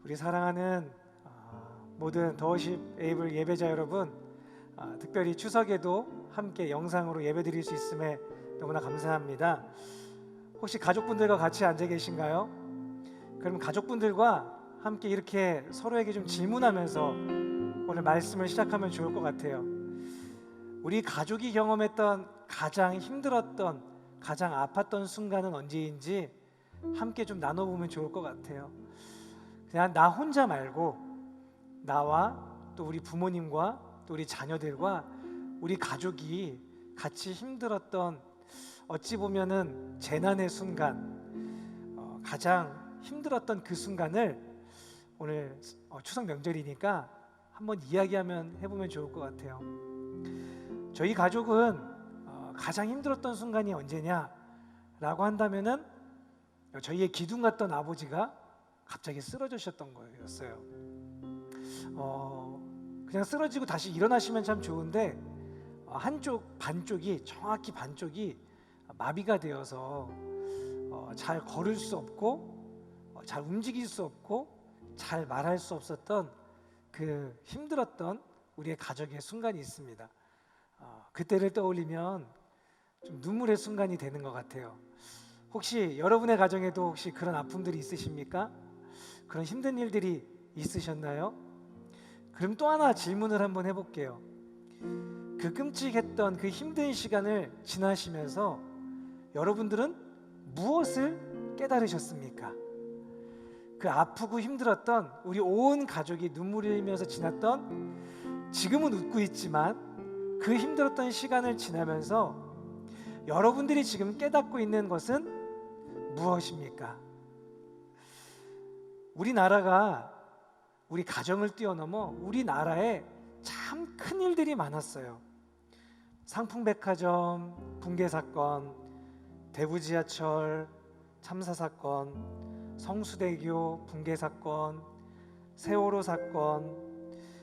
우리 사랑하는 모든 더워십 에이블 예배자 여러분, 특별히 추석에도 함께 영상으로 예배드릴 수 있음에 너무나 감사합니다. 혹시 가족분들과 같이 앉아 계신가요? 그럼 가족분들과 함께 이렇게 서로에게 좀 질문하면서 오늘 말씀을 시작하면 좋을 것 같아요. 우리 가족이 경험했던 가장 힘들었던, 가장 아팠던 순간은 언제인지 함께 좀 나눠보면 좋을 것 같아요. 그냥 나 혼자 말고 나와 또 우리 부모님과 또 우리 자녀들과 우리 가족이 같이 힘들었던, 어찌 보면은 재난의 순간, 가장 힘들었던 그 순간을 오늘 추석 명절이니까 한번 이야기하면 해보면 좋을 것 같아요. 저희 가족은 가장 힘들었던 순간이 언제냐라고 한다면은 저희의 기둥 같던 아버지가 갑자기 쓰러지셨던 거였어요. 그냥 쓰러지고 다시 일어나시면 참 좋은데 한쪽 반쪽이, 정확히 반쪽이 마비가 되어서 잘 걸을 수 없고 잘 움직일 수 없고 잘 말할 수 없었던 그 힘들었던 우리의 가족의 순간이 있습니다. 그때를 떠올리면 좀 눈물의 순간이 되는 것 같아요. 혹시 여러분의 가정에도 혹시 그런 아픔들이 있으십니까? 그런 힘든 일들이 있으셨나요? 그럼 또 하나 질문을 한번 해볼게요. 그 끔찍했던 그 힘든 시간을 지나시면서 여러분들은 무엇을 깨달으셨습니까? 그 아프고 힘들었던 우리 온 가족이 눈물을 흘리면서 지났던, 지금은 웃고 있지만 그 힘들었던 시간을 지나면서 여러분들이 지금 깨닫고 있는 것은 무엇입니까? 우리나라가 우리 가정을 뛰어넘어 우리나라에 참 큰 일들이 많았어요. 상풍백화점 붕괴 사건, 대구 지하철 참사 사건, 성수대교 붕괴 사건, 세월호 사건,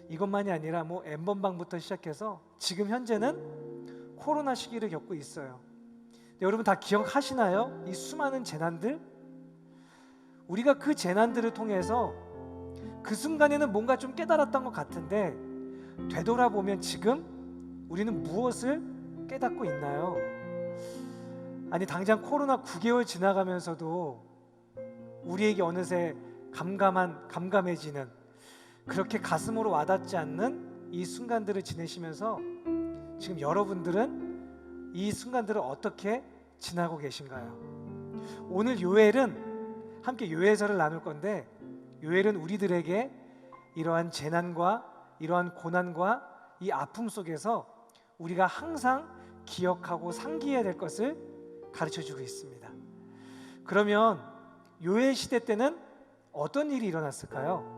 이것만이 아니라 N번방부터 시작해서 지금 현재는 코로나 시기를 겪고 있어요. 여러분 다 기억하시나요? 이 수많은 재난들? 우리가 그 재난들을 통해서 그 순간에는 뭔가 좀 깨달았던 것 같은데 되돌아보면 지금 우리는 무엇을 깨닫고 있나요? 아니 당장 코로나 9개월 지나가면서도 우리에게 어느새 감감해지는, 그렇게 가슴으로 와닿지 않는 이 순간들을 지내시면서 지금 여러분들은 이 순간들을 어떻게 지나고 계신가요? 오늘 요엘은 함께 요엘서를 나눌 건데, 요엘은 우리들에게 이러한 재난과 이러한 고난과 이 아픔 속에서 우리가 항상 기억하고 상기해야 될 것을 가르쳐주고 있습니다. 그러면 요엘 시대 때는 어떤 일이 일어났을까요?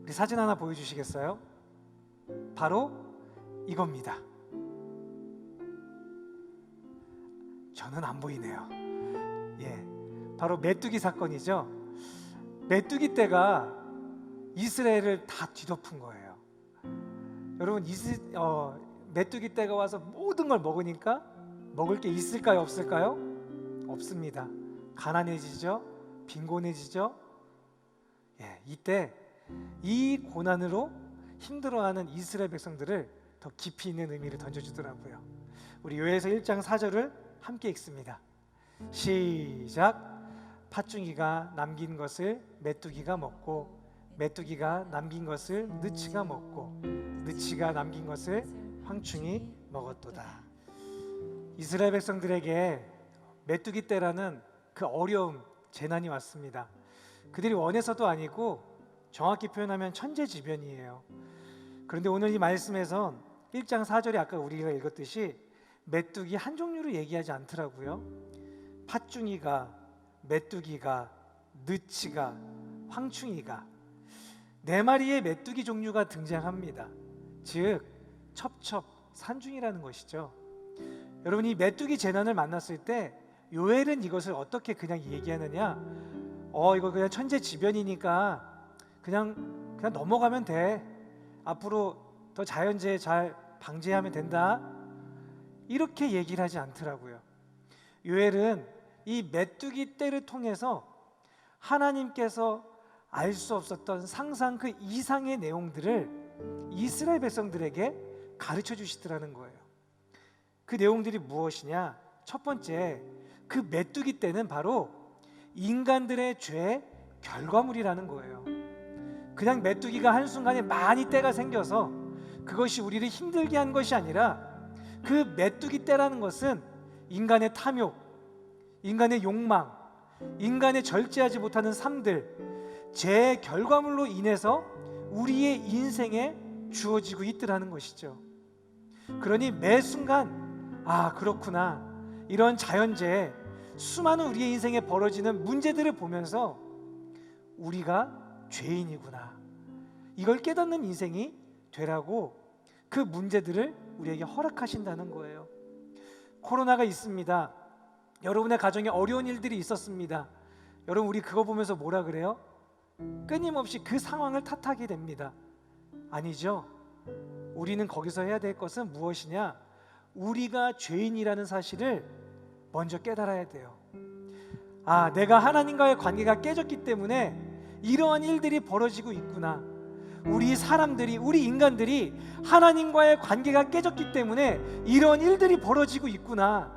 우리 사진 하나 보여주시겠어요? 바로 이겁니다. 저는 안 보이네요. 바로 메뚜기 사건이죠. 메뚜기 떼가 이스라엘을 다 뒤덮은 거예요. 여러분, 메뚜기 떼가 와서 모든 걸 먹으니까 먹을 게 있을까요, 없을까요? 없습니다. 가난해지죠, 빈곤해지죠. 이때 이 고난으로 힘들어하는 이스라엘 백성들을 더 깊이 있는 의미를 던져주더라고요. 우리 요엘서 1장 4절을 함께 읽습니다. 시작. 팥중이가 남긴 것을 메뚜기가 먹고 메뚜기가 남긴 것을 느치가 먹고 느치가 남긴 것을 황충이 먹었도다. 이스라엘 백성들에게 메뚜기 떼라는 그 어려움, 재난이 왔습니다. 그들이 원해서도 아니고 정확히 표현하면 천재지변이에요. 그런데 오늘 이 말씀에서 1장 4절에 아까 우리가 읽었듯이 메뚜기 한 종류를 얘기하지 않더라고요. 팥중이가, 메뚜기가, 느치가, 황충이가, 네 마리의 메뚜기 종류가 등장합니다. 즉 첩첩 산중이라는 것이죠. 여러분, 이 메뚜기 재난을 만났을 때 요엘은 이것을 어떻게 그냥 얘기하느냐? 이거 그냥 천재지변이니까 그냥 넘어가면 돼. 앞으로 더 자연재해 잘 방지하면 된다. 이렇게 얘기를 하지 않더라고요. 요엘은 이 메뚜기 떼를 통해서 하나님께서 알 수 없었던 상상 그 이상의 내용들을 이스라엘 백성들에게 가르쳐 주시더라는 거예요. 그 내용들이 무엇이냐? 첫 번째, 그 메뚜기 떼는 바로 인간들의 죄의 결과물이라는 거예요. 그냥 메뚜기가 한순간에 많이 때가 생겨서 그것이 우리를 힘들게 한 것이 아니라, 그 메뚜기 떼라는 것은 인간의 탐욕, 인간의 욕망, 인간의 절제하지 못하는 삶들, 죄의 결과물로 인해서 우리의 인생에 주어지고 있더라는 것이죠. 그러니 매 순간, 아, 그렇구나, 이런 자연재해, 수많은 우리의 인생에 벌어지는 문제들을 보면서 우리가 죄인이구나, 이걸 깨닫는 인생이 되라고 그 문제들을 우리에게 허락하신다는 거예요. 코로나가 있습니다. 여러분의 가정에 어려운 일들이 있었습니다. 여러분, 우리 그거 보면서 뭐라 그래요? 끊임없이 그 상황을 탓하게 됩니다. 아니죠. 우리는 거기서 해야 될 것은 무엇이냐? 우리가 죄인이라는 사실을 먼저 깨달아야 돼요. 아, 내가 하나님과의 관계가 깨졌기 때문에 이러한 일들이 벌어지고 있구나. 우리 사람들이, 우리 인간들이 하나님과의 관계가 깨졌기 때문에 이런 일들이 벌어지고 있구나.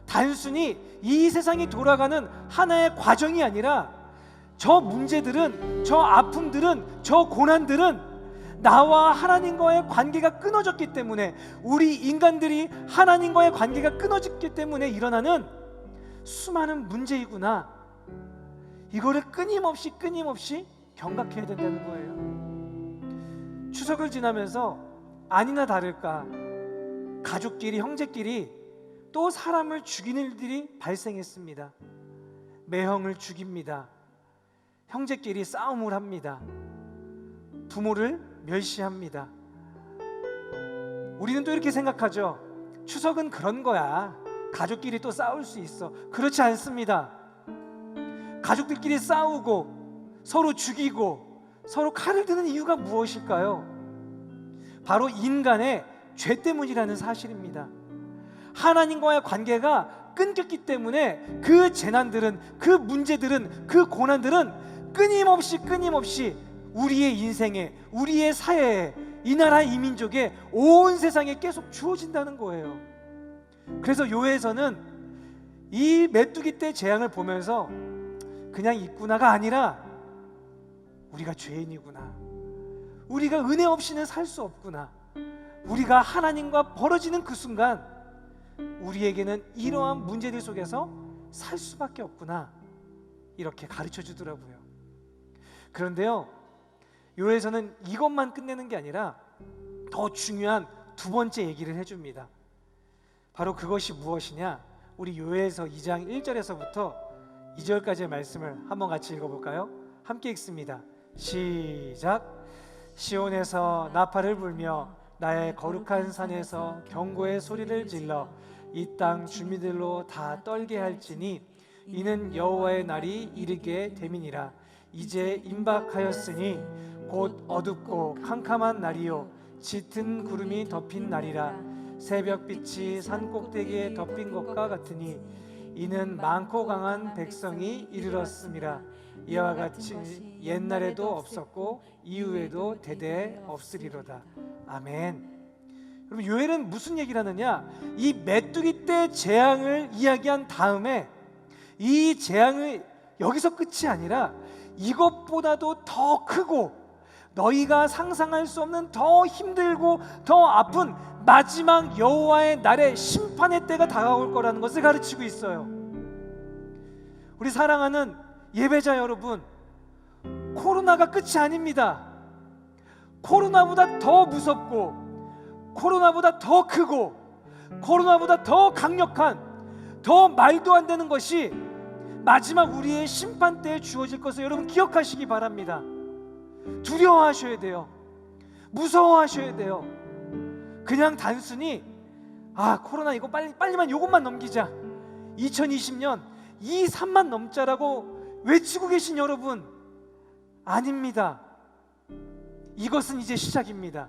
단순히 이 세상이 돌아가는 하나의 과정이 아니라, 저 문제들은, 저 아픔들은, 저 고난들은 나와 하나님과의 관계가 끊어졌기 때문에, 우리 인간들이 하나님과의 관계가 끊어졌기 때문에 일어나는 수많은 문제이구나. 이거를 끊임없이 경각해야 된다는 거예요. 추석을 지나면서 아니나 다를까 가족끼리, 형제끼리 또 사람을 죽이는 일들이 발생했습니다. 매형을 죽입니다. 형제끼리 싸움을 합니다. 부모를 멸시합니다. 우리는 또 이렇게 생각하죠. 추석은 그런 거야. 가족끼리 또 싸울 수 있어. 그렇지 않습니다. 가족들끼리 싸우고 서로 죽이고 서로 칼을 드는 이유가 무엇일까요? 바로 인간의 죄 때문이라는 사실입니다. 하나님과의 관계가 끊겼기 때문에 그 재난들은, 그 문제들은, 그 고난들은 끊임없이 우리의 인생에, 우리의 사회에, 이 나라 이 민족에, 온 세상에 계속 주어진다는 거예요. 그래서 요해에서는 이 메뚜기 떼 재앙을 보면서 그냥 있구나가 아니라, 우리가 죄인이구나, 우리가 은혜 없이는 살 수 없구나, 우리가 하나님과 벌어지는 그 순간 우리에게는 이러한 문제들 속에서 살 수밖에 없구나, 이렇게 가르쳐 주더라고요. 그런데요, 요에서는 이것만 끝내는 게 아니라 더 중요한 두 번째 얘기를 해줍니다. 바로 그것이 무엇이냐? 우리 요에서 2장 1절에서부터 2절까지의 말씀을 한번 같이 읽어볼까요? 함께 읽습니다. 시작. 시온에서 나팔을 불며 나의 거룩한 산에서 경고의 소리를 질러 이 땅 주민들로 다 떨게 할지니 이는 여호와의 날이 이르게 됨이니라. 이제 임박하였으니 곧 어둡고 캄캄한 날이요 짙은 구름이 덮인 날이라. 새벽빛이 산꼭대기에 덮인 것과 같으니 이는 많고 강한 백성이 이르렀음이라. 이와 같이 옛날에도 없었고 이후에도 대대에 없으리로다. 아멘. 여러분, 요엘은 무슨 얘기를 하느냐? 이 메뚜기 떼 재앙을 이야기한 다음에 이 재앙이 여기서 끝이 아니라 이것보다도 더 크고 너희가 상상할 수 없는 더 힘들고 더 아픈 마지막 여호와의 날의 심판의 때가 다가올 거라는 것을 가르치고 있어요. 우리 사랑하는 예배자 여러분, 코로나가 끝이 아닙니다. 코로나보다 더 무섭고, 코로나보다 더 크고, 코로나보다 더 강력한, 더 말도 안 되는 것이 마지막 우리의 심판 때에 주어질 것을 여러분 기억하시기 바랍니다. 두려워하셔야 돼요. 무서워하셔야 돼요. 그냥 단순히 코로나 이거 빨리만 요것만 넘기자, 2020년 3만 넘자라고 외치고 계신 여러분, 아닙니다. 이것은 이제 시작입니다.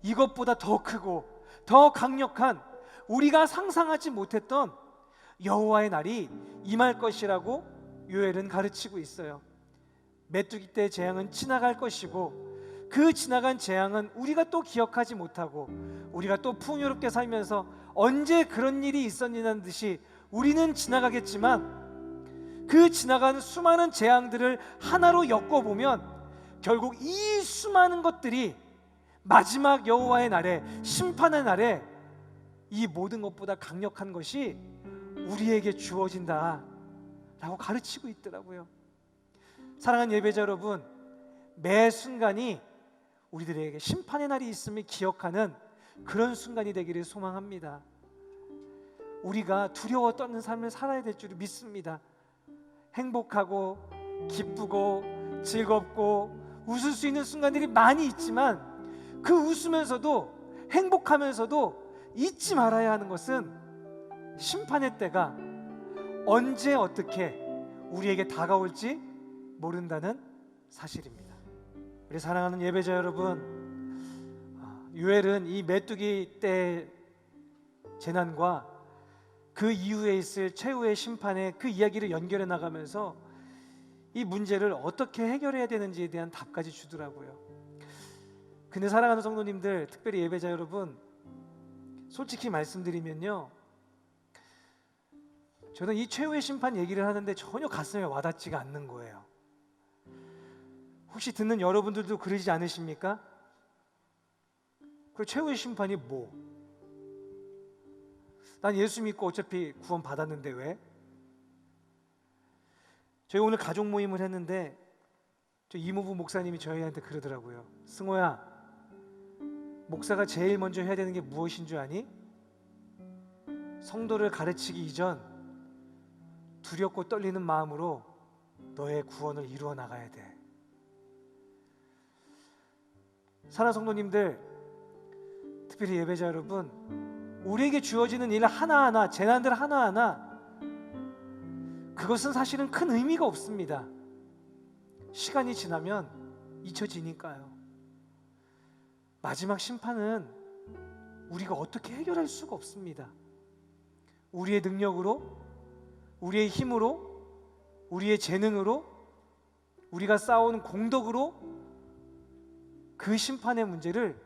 이것보다 더 크고 더 강력한, 우리가 상상하지 못했던 여호와의 날이 임할 것이라고 요엘은 가르치고 있어요. 메뚜기 때 재앙은 지나갈 것이고 그 지나간 재앙은 우리가 또 기억하지 못하고 우리가 또 풍요롭게 살면서 언제 그런 일이 있었냐는 듯이 우리는 지나가겠지만 그 지나간 수많은 재앙들을 하나로 엮어보면 결국 이 수많은 것들이 마지막 여호와의 날에, 심판의 날에 이 모든 것보다 강력한 것이 우리에게 주어진다 라고 가르치고 있더라고요. 사랑하는 예배자 여러분, 매 순간이 우리들에게 심판의 날이 있음을 기억하는 그런 순간이 되기를 소망합니다. 우리가 두려워 떨는 삶을 살아야 될 줄 믿습니다. 행복하고 기쁘고 즐겁고 웃을 수 있는 순간들이 많이 있지만 그 웃으면서도 행복하면서도 잊지 말아야 하는 것은 심판의 때가 언제 어떻게 우리에게 다가올지 모른다는 사실입니다. 우리 사랑하는 예배자 여러분, 요엘은 이 메뚜기 때 재난과 그 이후에 있을 최후의 심판의 그 이야기를 연결해 나가면서 이 문제를 어떻게 해결해야 되는지에 대한 답까지 주더라고요. 근데 사랑하는 성도님들, 특별히 예배자 여러분, 솔직히 말씀드리면요, 저는 이 최후의 심판 얘기를 하는데 전혀 가슴에 와닿지가 않는 거예요. 혹시 듣는 여러분들도 그러지 않으십니까? 그 최후의 심판이 뭐? 난 예수 믿고 어차피 구원 받았는데 왜? 저희 오늘 가족 모임을 했는데 저 이모부 목사님이 저희한테 그러더라고요. 승호야, 목사가 제일 먼저 해야 되는 게 무엇인 줄 아니? 성도를 가르치기 이전 두렵고 떨리는 마음으로 너의 구원을 이루어 나가야 돼. 사랑하는 성도님들, 특별히 예배자 여러분, 우리에게 주어지는 일 하나하나, 재난들 하나하나, 그것은 사실은 큰 의미가 없습니다. 시간이 지나면 잊혀지니까요. 마지막 심판은 우리가 어떻게 해결할 수가 없습니다. 우리의 능력으로, 우리의 힘으로, 우리의 재능으로, 우리가 쌓아온 공덕으로 그 심판의 문제를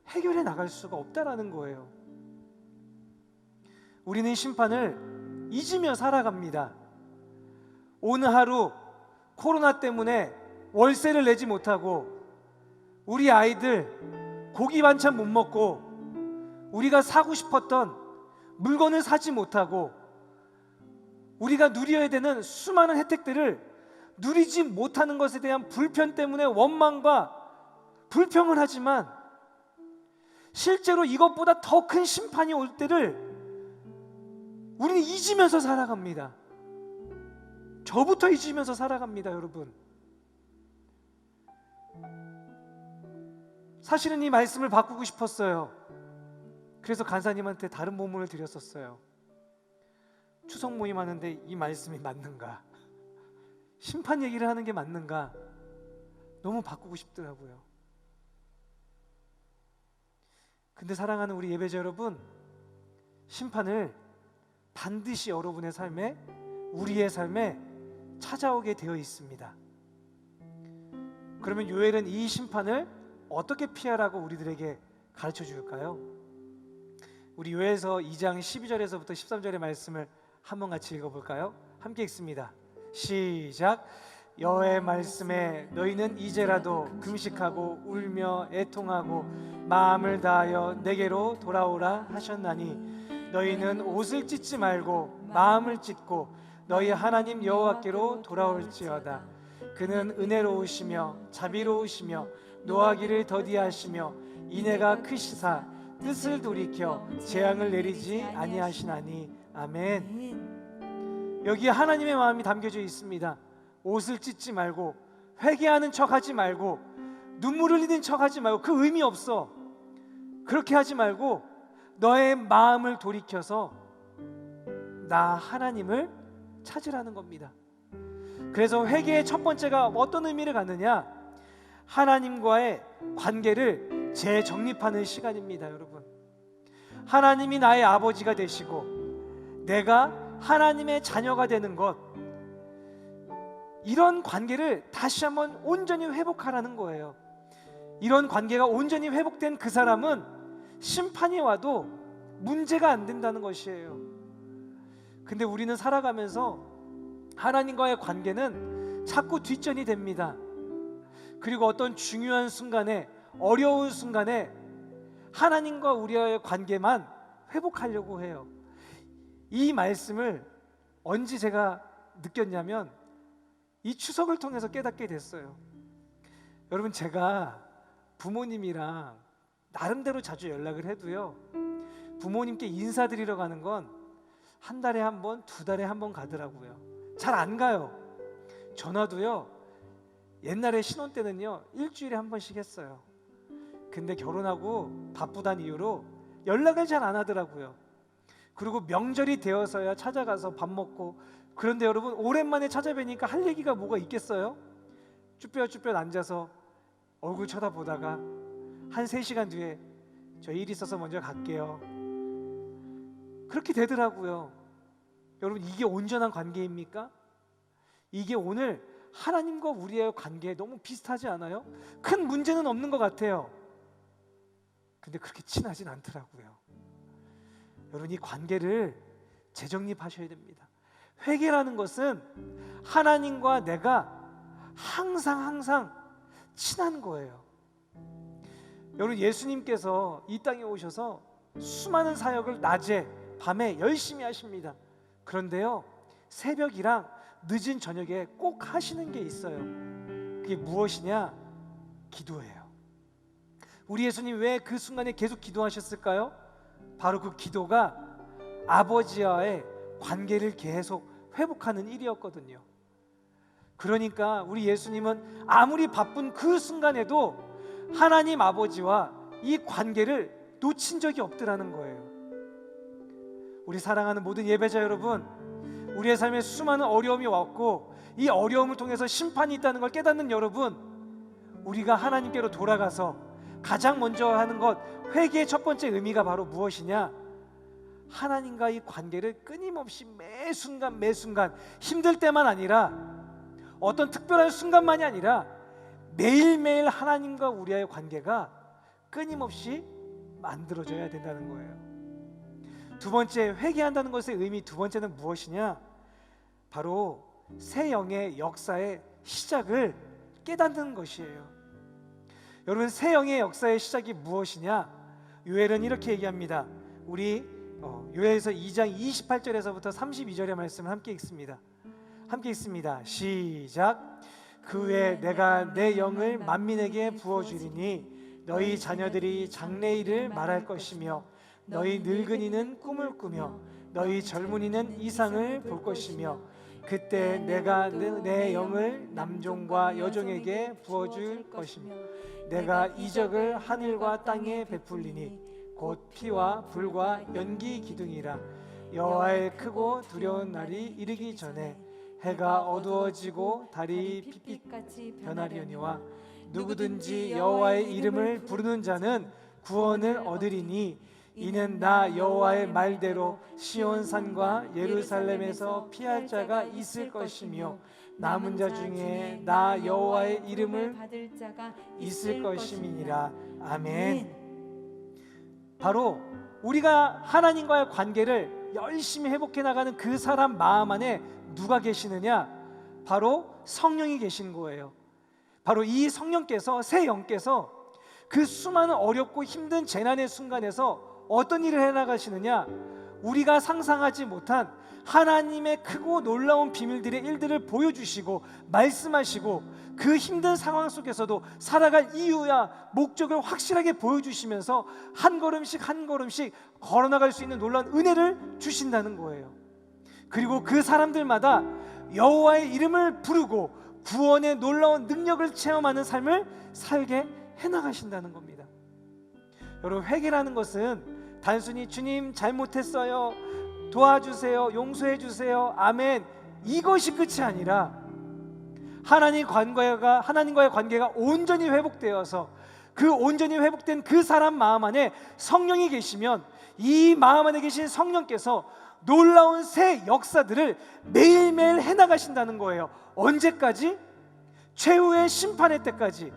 해결해 나갈 수가 없다라는 거예요. 우리는 심판을 잊으며 살아갑니다. 오늘 하루 코로나 때문에 월세를 내지 못하고 우리 아이들 고기 반찬 못 먹고 우리가 사고 싶었던 물건을 사지 못하고 우리가 누려야 되는 수많은 혜택들을 누리지 못하는 것에 대한 불편 때문에 원망과 불평을 하지만 실제로 이것보다 더 큰 심판이 올 때를 우리는 잊으면서 살아갑니다. 저부터 잊으면서 살아갑니다, 여러분. 사실은 이 말씀을 바꾸고 싶었어요. 그래서 간사님한테 다른 본문을 드렸었어요. 추석 모임 하는데 이 말씀이 맞는가? 심판 얘기를 하는 게 맞는가? 너무 바꾸고 싶더라고요. 근데 사랑하는 우리 예배자 여러분, 심판을 반드시 여러분의 삶에, 우리의 삶에 찾아오게 되어 있습니다. 그러면 요엘은 이 심판을 어떻게 피하라고 우리들에게 가르쳐 줄까요? 우리 요엘서 2장 12절에서부터 13절의 말씀을 한번 같이 읽어볼까요? 함께 읽습니다. 시작. 여호와의 말씀에 너희는 이제라도 금식하고 울며 애통하고 마음을 다하여 내게로 돌아오라 하셨나니 너희는 옷을 찢지 말고 마음을 찢고 너희 하나님 여호와께로 돌아올지어다. 그는 은혜로우시며 자비로우시며 노하기를 더디하시며 인애가 크시사 뜻을 돌이켜 재앙을 내리지 아니하시나니. 아멘. 여기에 하나님의 마음이 담겨져 있습니다. 옷을 찢지 말고, 회개하는 척하지 말고, 눈물 흘리는 척하지 말고, 그 의미 없어. 그렇게 하지 말고 너의 마음을 돌이켜서 나 하나님을 찾으라는 겁니다. 그래서 회개의 첫 번째가 어떤 의미를 갖느냐? 하나님과의 관계를 재정립하는 시간입니다, 여러분. 하나님이 나의 아버지가 되시고 내가 하나님의 자녀가 되는 것, 이런 관계를 다시 한번 온전히 회복하라는 거예요. 이런 관계가 온전히 회복된 그 사람은 심판이 와도 문제가 안 된다는 것이에요. 근데 우리는 살아가면서 하나님과의 관계는 자꾸 뒷전이 됩니다. 그리고 어떤 중요한 순간에, 어려운 순간에 하나님과 우리와의 관계만 회복하려고 해요. 이 말씀을 언제 제가 느꼈냐면 이 추석을 통해서 깨닫게 됐어요. 여러분, 제가 부모님이랑 나름대로 자주 연락을 해도요, 부모님께 인사드리러 가는 건 한 달에 한 번, 두 달에 한 번 가더라고요. 잘 안 가요. 전화도요, 옛날에 신혼 때는요 일주일에 한 번씩 했어요. 근데 결혼하고 바쁘다는 이유로 연락을 잘 안 하더라고요. 그리고 명절이 되어서야 찾아가서 밥 먹고. 그런데 여러분, 오랜만에 찾아뵈니까 할 얘기가 뭐가 있겠어요? 쭈뼛쭈뼛 앉아서 얼굴 쳐다보다가 한 3시간 뒤에 저 일 있어서 먼저 갈게요. 그렇게 되더라고요. 여러분, 이게 온전한 관계입니까? 이게 오늘 하나님과 우리의 관계에 너무 비슷하지 않아요? 큰 문제는 없는 것 같아요. 근데 그렇게 친하진 않더라고요. 여러분, 이 관계를 재정립하셔야 됩니다. 회개라는 것은 하나님과 내가 항상 친한 거예요. 여러분, 예수님께서 이 땅에 오셔서 수많은 사역을 낮에 밤에 열심히 하십니다. 그런데요, 새벽이랑 늦은 저녁에 꼭 하시는 게 있어요. 그게 무엇이냐? 기도예요. 우리 예수님 왜 그 순간에 계속 기도하셨을까요? 바로 그 기도가 아버지와의 관계를 계속 회복하는 일이었거든요. 그러니까 우리 예수님은 아무리 바쁜 그 순간에도 하나님 아버지와 이 관계를 놓친 적이 없더라는 거예요. 우리 사랑하는 모든 예배자 여러분, 우리의 삶에 수많은 어려움이 왔고 이 어려움을 통해서 심판이 있다는 걸 깨닫는 여러분, 우리가 하나님께로 돌아가서 가장 먼저 하는 것, 회개의 첫 번째 의미가 바로 무엇이냐? 하나님과 이 관계를 끊임없이 매 순간 힘들 때만 아니라, 어떤 특별한 순간만이 아니라 매일매일 하나님과 우리와의 관계가 끊임없이 만들어져야 된다는 거예요. 두 번째, 회개한다는 것의 의미 두 번째는 무엇이냐? 바로 새 영의 역사의 시작을 깨닫는 것이에요. 여러분, 새 영의 역사의 시작이 무엇이냐? 요엘은 이렇게 얘기합니다. 우리 요엘서 2장 28절에서부터 32절의 말씀을 함께 읽습니다. 함께 읽습니다. 시작. 그 후에 내가 내 영을 만민에게 부어주리니 너희 자녀들이 장래일을 말할 것이며 너희 늙은이는 꿈을 꾸며 너희 젊은이는 이상을 볼 것이며 그때 내가 내 영을 남종과 여종에게 부어줄 것이며 내가 이적을 하늘과 땅에 베풀리니 곧 피와 불과 연기 기둥이라. 여호와의 크고 두려운 날이 이르기 전에 해가 어두워지고 달이 핏빛같이 변하려니와 누구든지 여호와의 이름을 부르는 자는 구원을 얻으리니 이는 나 여호와의 말대로 시온산과 예루살렘에서 피할 자가 있을 것이며 남은 자 중에 나 여호와의 이름을 받을 자가 있을 것임이니라. 아멘. 바로 우리가 하나님과의 관계를 열심히 회복해 나가는 그 사람 마음 안에 누가 계시느냐? 바로 성령이 계신 거예요. 바로 이 성령께서, 새 영께서 그 수많은 어렵고 힘든 재난의 순간에서 어떤 일을 해나가시느냐? 우리가 상상하지 못한 하나님의 크고 놀라운 비밀들의 일들을 보여주시고 말씀하시고 그 힘든 상황 속에서도 살아갈 이유야 목적을 확실하게 보여주시면서 한 걸음씩 걸어나갈 수 있는 놀라운 은혜를 주신다는 거예요. 그리고 그 사람들마다 여호와의 이름을 부르고 구원의 놀라운 능력을 체험하는 삶을 살게 해나가신다는 겁니다. 여러분, 회개라는 것은 단순히 주님 잘못했어요, 도와주세요, 용서해 주세요, 아멘, 이것이 끝이 아니라 하나님과의 관계가 온전히 회복되어서 그 온전히 회복된 그 사람 마음 안에 성령이 계시면 이 마음 안에 계신 성령께서 놀라운 새 역사들을 매일매일 해나가신다는 거예요. 언제까지? 최후의 심판의 때까지.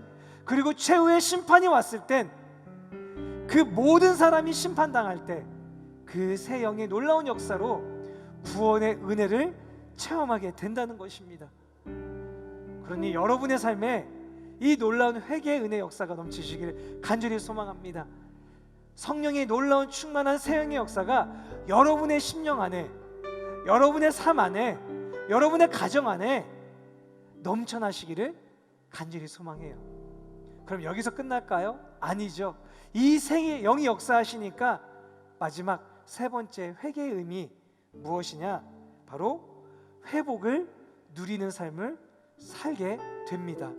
그리고 최후의 심판이 왔을 땐 그 모든 사람이 심판당할 때 그 새 영의 놀라운 역사로 구원의 은혜를 체험하게 된다는 것입니다. 그러니 여러분의 삶에 이 놀라운 회개의 은혜 역사가 넘치시길 간절히 소망합니다. 성령의 놀라운 충만한 새 영의 역사가 여러분의 심령 안에, 여러분의 삶 안에, 여러분의 가정 안에 넘쳐나시기를 간절히 소망해요. 그럼 여기서 끝날까요? 아니죠. 이 새 영이 역사하시니까 마지막 세 번째 회개의 의미 무엇이냐? 바로 회복을 누리는 삶을 살게 됩니다.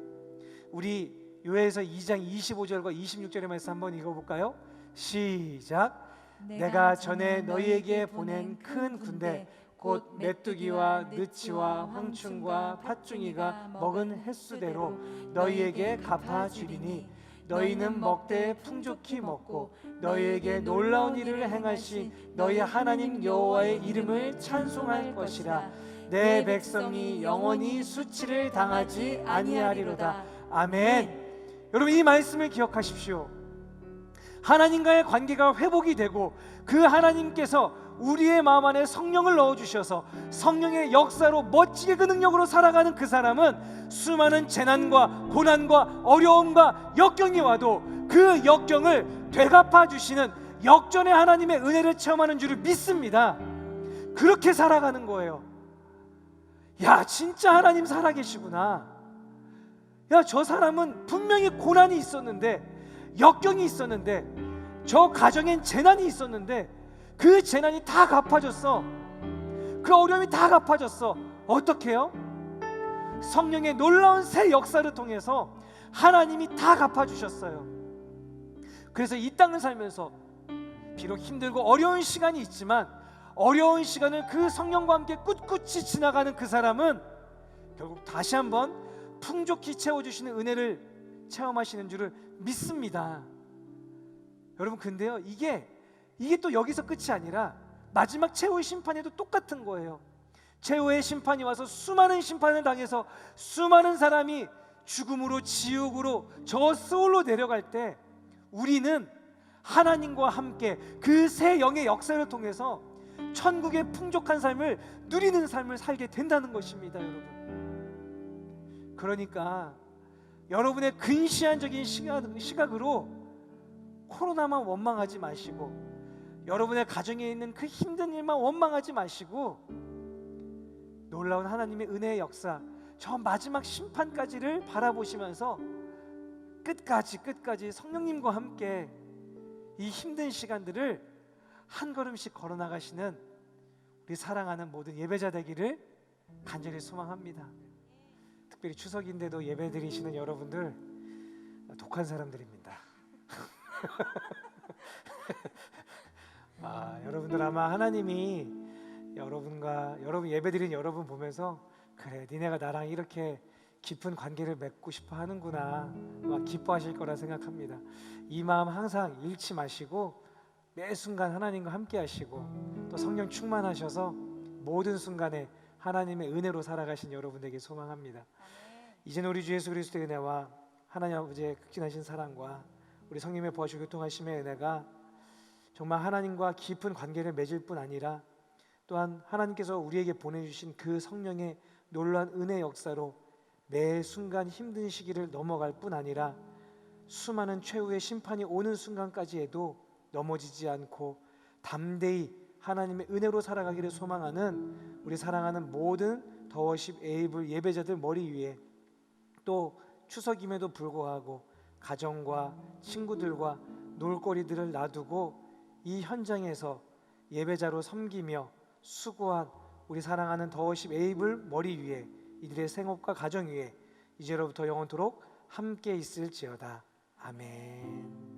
우리 요엘서 2장 25절과 26절의 말씀 한번 읽어볼까요? 시작. 내가 전에 너희에게 보낸 큰 군대 곧 메뚜기와 느치와 황충과 팥중이가 먹은 횟수대로 너희에게 갚아주리니 너희는 먹되 풍족히 먹고 너희에게 놀라운 일을 행하신 너희 하나님 여호와의 이름을 찬송할 것이라. 내 백성이 영원히 수치를 당하지 아니하리로다. 아멘. 여러분, 이 말씀을 기억하십시오. 하나님과의 관계가 회복이 되고 그 하나님께서 우리의 마음 안에 성령을 넣어주셔서 성령의 역사로 멋지게 그 능력으로 살아가는 그 사람은 수많은 재난과 고난과 어려움과 역경이 와도 그 역경을 되갚아 주시는 역전의 하나님의 은혜를 체험하는 줄을 믿습니다. 그렇게 살아가는 거예요. 야, 진짜 하나님 살아계시구나. 야, 저 사람은 분명히 고난이 있었는데, 역경이 있었는데, 저 가정엔 재난이 있었는데 그 재난이 다 갚아졌어. 그 어려움이 다 갚아졌어. 어떻게 해요? 성령의 놀라운 새 역사를 통해서 하나님이 다 갚아주셨어요. 그래서 이 땅을 살면서 비록 힘들고 어려운 시간이 있지만 어려운 시간을 그 성령과 함께 꿋꿋이 지나가는 그 사람은 결국 다시 한번 풍족히 채워주시는 은혜를 체험하시는 줄을 믿습니다. 여러분, 근데요, 이게 또 여기서 끝이 아니라 마지막 최후의 심판에도 똑같은 거예요. 최후의 심판이 와서 수많은 심판을 당해서 수많은 사람이 죽음으로, 지옥으로, 저 스올로 내려갈 때 우리는 하나님과 함께 그 새 영의 역사를 통해서 천국의 풍족한 삶을 누리는 삶을 살게 된다는 것입니다, 여러분. 그러니까 여러분의 근시안적인 시각으로 코로나만 원망하지 마시고, 여러분의 가정에 있는 그 힘든 일만 원망하지 마시고, 놀라운 하나님의 은혜의 역사, 저 마지막 심판까지를 바라보시면서 끝까지 성령님과 함께 이 힘든 시간들을 한 걸음씩 걸어나가시는 우리 사랑하는 모든 예배자 되기를 간절히 소망합니다. 특별히 추석인데도 예배드리시는 여러분들 독한 사람들입니다. 여러분들 아마 하나님이 여러분 예배드린 여러분 보면서 그래, 니네가 나랑 이렇게 깊은 관계를 맺고 싶어 하는구나, 아마 기뻐하실 거라 생각합니다. 이 마음 항상 잃지 마시고 매 순간 하나님과 함께 하시고 또 성령 충만하셔서 모든 순간에 하나님의 은혜로 살아가신 여러분에게 소망합니다. 이제는 우리 주 예수 그리스도의 은혜와 하나님 아버지의 극진하신 사랑과 우리 성령의 보호하시고 교통하심의 은혜가 정말 하나님과 깊은 관계를 맺을 뿐 아니라 또한 하나님께서 우리에게 보내주신 그 성령의 놀라운 은혜 역사로 매 순간 힘든 시기를 넘어갈 뿐 아니라 수많은 최후의 심판이 오는 순간까지에도 넘어지지 않고 담대히 하나님의 은혜로 살아가기를 소망하는 우리 사랑하는 모든 더워십 에이블 예배자들 머리 위에, 또 추석임에도 불구하고 가정과 친구들과 놀거리들을 놔두고 이 현장에서 예배자로 섬기며 수고한 우리 사랑하는 더워십 에이블 머리 위에, 이들의 생업과 가정 위에 이제로부터 영원토록 함께 있을지어다. 아멘.